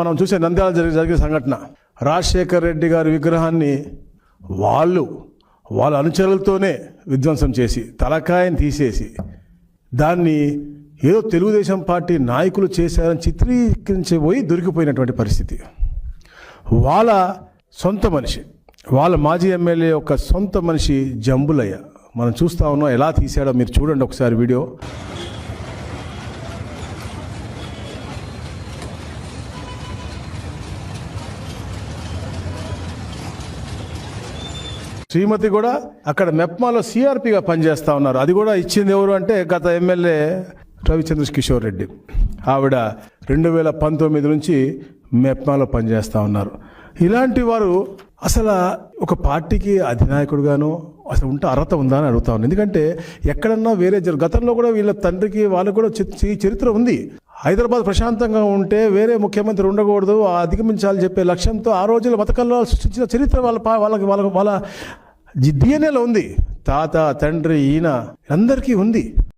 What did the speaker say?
మనం చూసే నంద్యాల జరిగిన సంఘటన, రాజశేఖర్ రెడ్డి గారి విగ్రహాన్ని వాళ్ళ అనుచరులతోనే విధ్వంసం చేసి తలకాయని తీసేసి దాన్ని ఏదో తెలుగుదేశం పార్టీ నాయకులు చేశారని చిత్రీకరించబోయి దొరికిపోయినటువంటి పరిస్థితి. వాళ్ళ సొంత మనిషి, వాళ్ళ మాజీ ఎమ్మెల్యే యొక్క సొంత మనిషి జంబులయ్య. మనం చూస్తూ ఉన్నాం, ఎలా తీసాడో మీరు చూడండి ఒకసారి వీడియో. శ్రీమతి కూడా అక్కడ మెప్మాలో సిఆర్పిగా పనిచేస్తూ ఉన్నారు. అది కూడా ఇచ్చింది ఎవరు అంటే గత ఎమ్మెల్యే రవిచంద్ర కిషోర్ రెడ్డి. ఆవిడ 2019 నుంచి మెప్మాలో పనిచేస్తూ ఉన్నారు. ఇలాంటి వారు అసలు ఒక పార్టీకి అధినాయకుడుగాను అసలు ఉంటే అర్హత ఉందా అని అడుగుతా ఉన్నాను. ఎందుకంటే ఎక్కడన్నా వేరే గతంలో కూడా వీళ్ళ తండ్రికి వాళ్ళకు కూడా చరిత్ర ఉంది. హైదరాబాద్ ప్రశాంతంగా ఉంటే వేరే ముఖ్యమంత్రి ఉండకూడదు, అధిగమించాలని చెప్పే లక్ష్యంతో ఆ రోజుల్లో బతకల్లో సృష్టించిన చరిత్ర వాళ్ళ డిఎన్ఏలో ఉంది. తాత, తండ్రి, ఈయన అందరికీ ఉంది.